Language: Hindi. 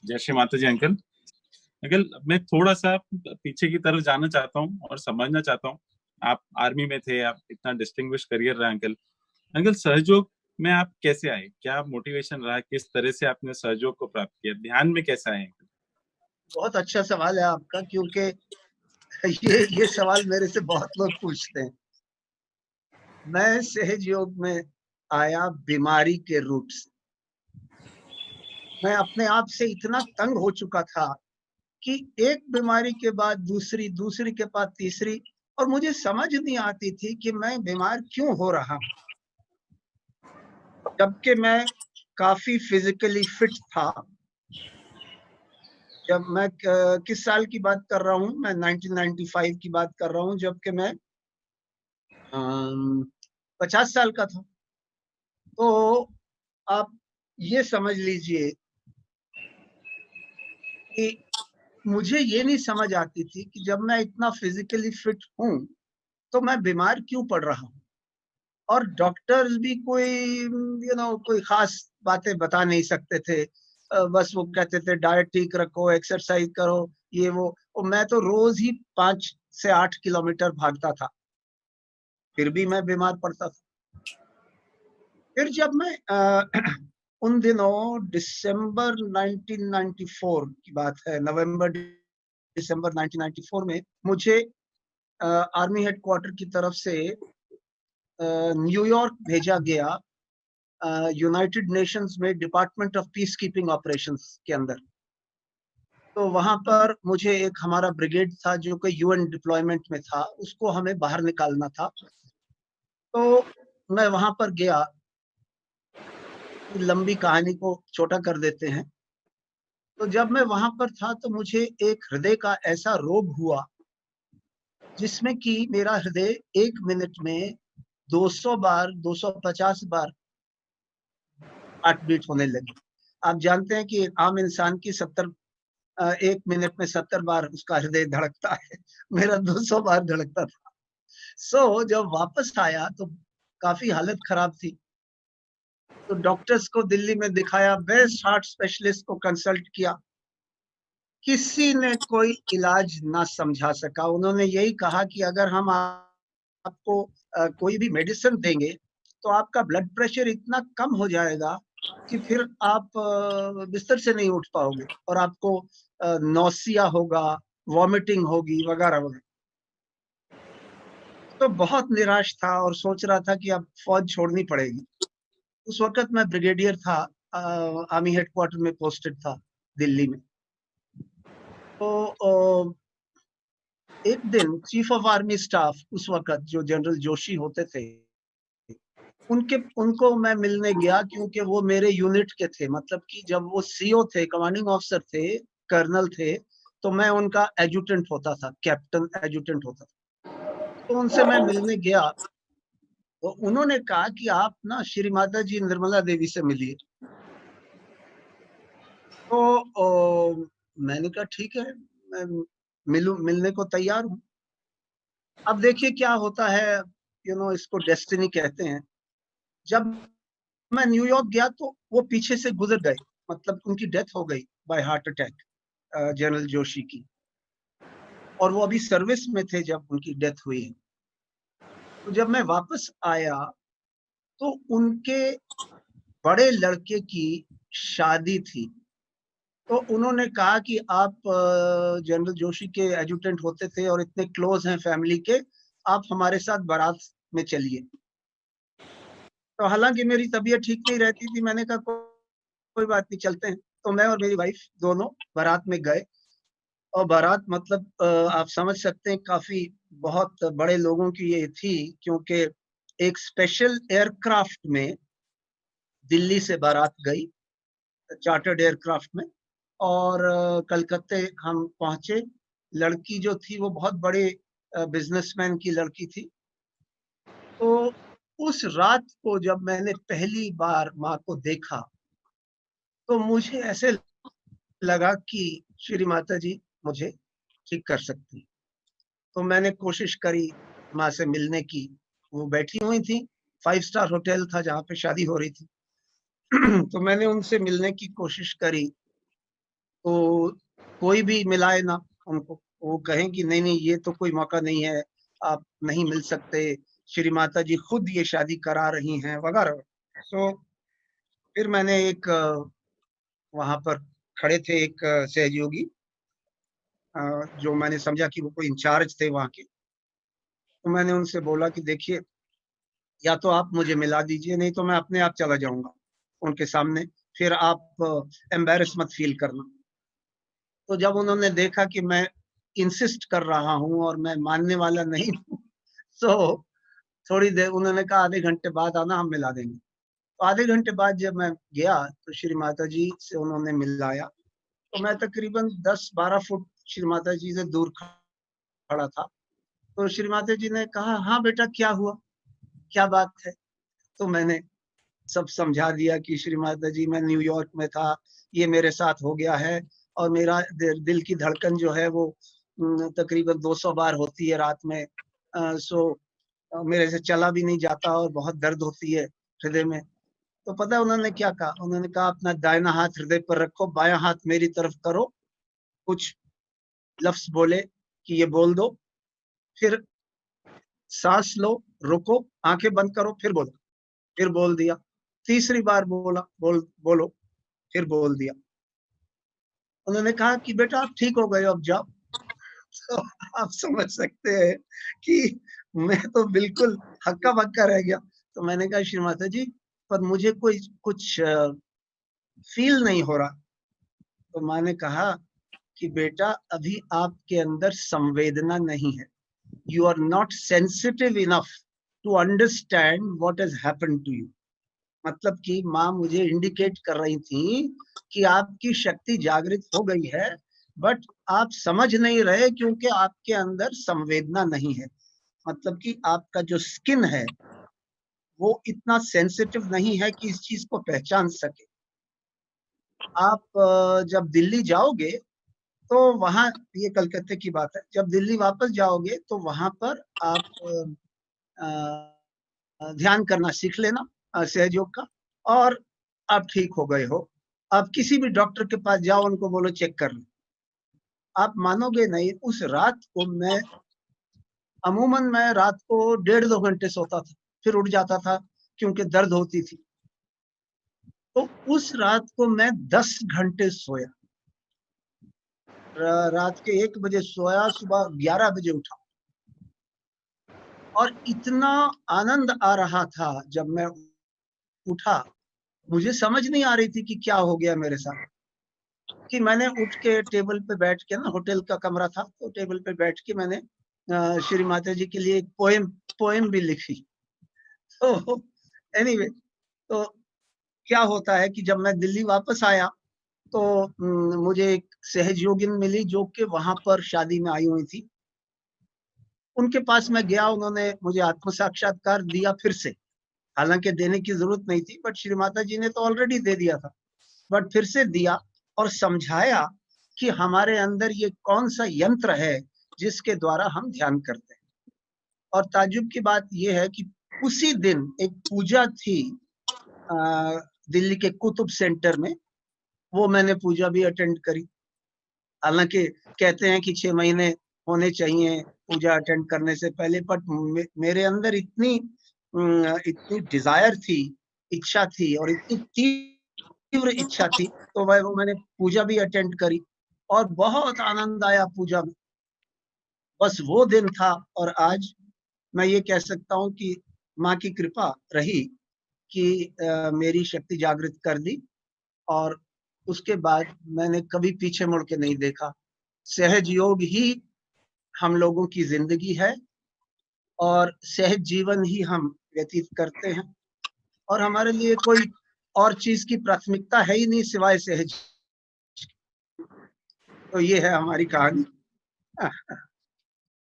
जय श्री माता जी अंकल। अंकल मैं थोड़ा सा पीछे की तरफ जाना चाहता हूँ और समझना चाहता हूँ। आप आर्मी में थे, आप इतना डिस्टिंग्विश करियर रहा अंकल। अंकल सहयोग में आप कैसे आए? क्या मोटिवेशन रहा? किस तरह से आपने सहयोग को प्राप्त किया? ध्यान में कैसे आए अंकल? बहुत अच्छा सवाल है आपका, क्योंकि ये सवाल मेरे से बहुत लोग पूछते हैं। मैं सहज योग में आया बीमारी के रूप से। मैं अपने आप से इतना तंग हो चुका था कि एक बीमारी के बाद दूसरी, दूसरी के बाद तीसरी, और मुझे समझ नहीं आती थी कि मैं बीमार क्यों हो रहा हूं, जबकि मैं काफी फिजिकली फिट था। जब मैं किस साल की बात कर रहा हूँ, मैं 1995 की बात कर रहा हूँ, जबकि मैं 50 साल का था। तो आप ये समझ लीजिए कि मुझे ये नहीं समझ आती थी कि जब मैं इतना फिजिकली फिट हूं तो मैं बीमार क्यों पड़ रहा हूं। और डॉक्टर्स भी कोई खास बातें बता नहीं सकते थे। बस वो कहते थे डाइट ठीक रखो, एक्सरसाइज करो, ये वो। और मैं तो रोज ही 5 से 8 किलोमीटर भागता था, फिर भी मैं बीमार पड़ता था। फिर जब मैं उन दिनों दिसंबर 1994 की बात है, नवंबर दिसंबर 1994 में मुझे आर्मी हेडक्वार्टर की तरफ से न्यूयॉर्क भेजा गया, यूनाइटेड नेशंस में department of peace keeping operations के अंदर। तो वहां पर मुझे एक हमारा ब्रिगेड था जो कि यूएन डिप्लॉयमेंट में था, उसको हमें बाहर निकालना था। तो मैं वहां पर गया। लंबी कहानी को छोटा कर देते हैं। तो जब मैं वहां पर था तो मुझे एक हृदय का ऐसा रोग हुआ जिसमें कि मेरा हृदय 1 मिनट में 200 बार, 250 बार हार्ट बीट होने लगी। आप जानते हैं कि आम इंसान की 1 मिनट में 70 बार उसका हृदय धड़कता है। मेरा 200 बार धड़कता था। जब वापस आया तो काफी हालत खराब थी। तो डॉक्टर्स को दिल्ली में दिखाया, बेस्ट हार्ट स्पेशलिस्ट को कंसल्ट किया, किसी ने कोई इलाज ना समझा सका। उन्होंने यही कहा कि अगर हम आपको कोई भी मेडिसिन देंगे तो आपका ब्लड प्रेशर इतना कम हो जाएगा कि फिर आप बिस्तर से नहीं उठ पाओगे और आपको नौसिया होगा, वॉमिटिंग होगी, वगैरह वगैरह। तो बहुत निराश था और सोच रहा था कि अब फौज छोड़नी पड़ेगी। उस वक्त मैं ब्रिगेडियर था, आर्मी हेडक्वार्टर में पोस्टेड था दिल्ली में। तो एक दिन चीफ ऑफ आर्मी स्टाफ उस वक्त जो जनरल जोशी होते थे, उनको मैं मिलने गया, क्योंकि वो मेरे यूनिट के थे। मतलब कि जब वो सीओ थे, कमांडिंग ऑफिसर थे, कर्नल थे, तो मैं उनका एजुटेंट होता था, कैप्टन एजुटेंट होता था। तो उनसे मैं मिलने गया तो उन्होंने कहा कि आप ना श्री माता जी निर्मला देवी से मिलिए। तो मैंने कहा ठीक है, मैं मिलने को तैयार हूँ। अब देखिए क्या होता है, इसको डेस्टिनी कहते हैं। जब मैं न्यूयॉर्क गया तो वो पीछे से गुजर गए, मतलब उनकी डेथ हो गई by heart attack, general Joshi की। और वो अभी सर्विस में थे जब उनकी डेथ हुई। तो जब मैं वापस आया तो उनके बड़े लड़के की शादी थी। तो उन्होंने कहा कि आप जनरल जोशी के एजुटेंट होते थे और इतने क्लोज हैं फैमिली के, आप हमारे साथ बारात में चलिए। तो हालांकि मेरी तबीयत ठीक नहीं रहती थी, मैंने कहा कोई बात नहीं, चलते हैं। तो मैं और मेरी वाइफ दोनों बारात में गए। और बारात मतलब आप समझ सकते हैं, काफी बहुत बड़े लोगों की ये थी, क्योंकि एक स्पेशल एयरक्राफ्ट में दिल्ली से बारात गई, चार्टर्ड एयरक्राफ्ट में। और कलकत्ते हम पहुंचे। लड़की जो थी वो बहुत बड़े बिजनेसमैन की लड़की थी। तो उस रात को जब मैंने पहली बार माँ को देखा तो मुझे ऐसे लगा कि श्री माता जी मुझे ठीक कर सकती। तो मैंने कोशिश करी माँ से मिलने की। वो बैठी हुई थी, 5 स्टार होटल था जहाँ पे शादी हो रही थी। तो मैंने उनसे मिलने की कोशिश करी। तो कोई भी मिलाए ना उनको, वो कहें कि नहीं नहीं ये तो कोई मौका नहीं है, आप नहीं मिल सकते, श्री माता जी खुद ये शादी करा रही हैं वगैरह। तो फिर मैंने एक वहां पर खड़े थे एक सहयोगी, जो मैंने समझा कि वो कोई इंचार्ज थे वहां के। तो मैंने उनसे बोला कि देखिए, या तो आप मुझे मिला दीजिए, नहीं तो मैं अपने आप चला जाऊंगा उनके सामने, फिर आप एम्बेरस मत फील करना। तो जब उन्होंने देखा कि मैं इंसिस्ट कर रहा हूँ और मैं मानने वाला नहीं हूँ, तो थोड़ी देर उन्होंने कहा आधे घंटे बाद आना, हम मिला देंगे। तो आधे घंटे बाद जब मैं गया तो श्री माता जी से उन्होंने मिलाया, तो मैं तकरीबन 10-12 फुट श्री माता जी से दूर खड़ा था। तो श्री माता जी ने कहा, हाँ बेटा क्या हुआ, क्या बात है? तो मैंने सब समझा दिया कि श्री माता जी मैं न्यूयॉर्क में था, ये मेरे साथ हो गया है, और मेरा दिल की धड़कन जो है वो तकरीबन 200 बार होती है रात में। सो मेरे से चला भी नहीं जाता और बहुत दर्द होती है हृदय में। तो पता है उन्होंने क्या कहा? उन्होंने कहा अपना दाहिना हाथ हृदय पर रखो, बायां हाथ मेरी तरफ करो, कुछ लफ्ज बोले कि ये बोल दो, फिर सांस लो, रुको, आंखें बंद करो, फिर बोलो। फिर बोल दिया, तीसरी बार बोला, बोलो, फिर बोल दिया। उन्होंने कहा कि बेटा आप ठीक हो गए, अब जाओ। तो आप समझ सकते हैं कि मैं तो बिल्कुल हक्का बक्का रह गया। तो मैंने कहा श्री माता जी, पर मुझे कोई कुछ फील नहीं हो रहा। तो माँ ने कहा कि बेटा अभी आपके अंदर संवेदना नहीं है, you are not sensitive enough to understand what has happened to you. मतलब कि माँ मुझे इंडिकेट कर रही थी कि आपकी शक्ति जागृत हो गई है, बट आप समझ नहीं रहे क्योंकि आपके अंदर संवेदना नहीं है। मतलब कि आपका जो स्किन है वो इतना सेंसिटिव नहीं है कि इस चीज को पहचान सके। आप जब दिल्ली जाओगे तो वहां, ये कलकत्ते की बात है, जब दिल्ली वापस जाओगे तो वहां पर आप ध्यान करना सीख लेना, सहयोग का, और आप ठीक हो गए हो। आप किसी भी डॉक्टर के पास जाओ, उनको बोलो चेक कर लो। आप मानोगे नहीं, उस रात को मैं रात को 1.5-2 घंटे सोता था, फिर उठ जाता था क्योंकि दर्द होती थी। तो उस रात को मैं 10 घंटे सोया, रात के 1 बजे सोया, सुबह 11 बजे उठा, और इतना आनंद आ रहा था जब मैं उठा। मुझे समझ नहीं आ रही थी कि क्या हो गया मेरे साथ, कि मैंने उठ के टेबल पे बैठ के ना, होटल का कमरा था, तो टेबल पे बैठ के मैंने श्री माता जी के लिए एक पोएम भी लिखी। तो एनीवे, तो क्या होता है कि जब मैं दिल्ली वापस आया तो मुझे एक सहयोगिन मिली जो कि वहां पर शादी में आई हुई थी। उनके पास मैं गया, उन्होंने मुझे आत्म साक्षात्कार दिया फिर से। हालांकि देने की जरूरत नहीं थी, बट श्री माता जी ने तो ऑलरेडी दे दिया था, बट फिर से दिया और समझाया कि हमारे अंदर ये कौन सा यंत्र है जिसके द्वारा हम ध्यान करते हैं। और ताज्जुब की बात यह है कि उसी दिन एक पूजा थी दिल्ली के कुतुब सेंटर में, वो मैंने पूजा भी अटेंड करी। हालांकि कहते हैं कि 6 महीने होने चाहिए पूजा अटेंड करने से पहले, बट मेरे अंदर इतनी डिजायर थी, इच्छा थी, और इतनी तीव्र इच्छा थी, तो वो मैंने पूजा भी अटेंड करी और बहुत आनंद आया पूजा में। बस वो दिन था, और आज मैं ये कह सकता हूँ कि माँ की कृपा रही कि मेरी शक्ति जागृत कर दी, और उसके बाद मैंने कभी पीछे मुड़ के नहीं देखा। सहज योग ही हम लोगों की जिंदगी है, और सहज जीवन ही हम व्यतीत करते हैं, और हमारे लिए कोई और चीज की प्राथमिकता है ही नहीं सिवाय सहज। तो ये है हमारी कहानी।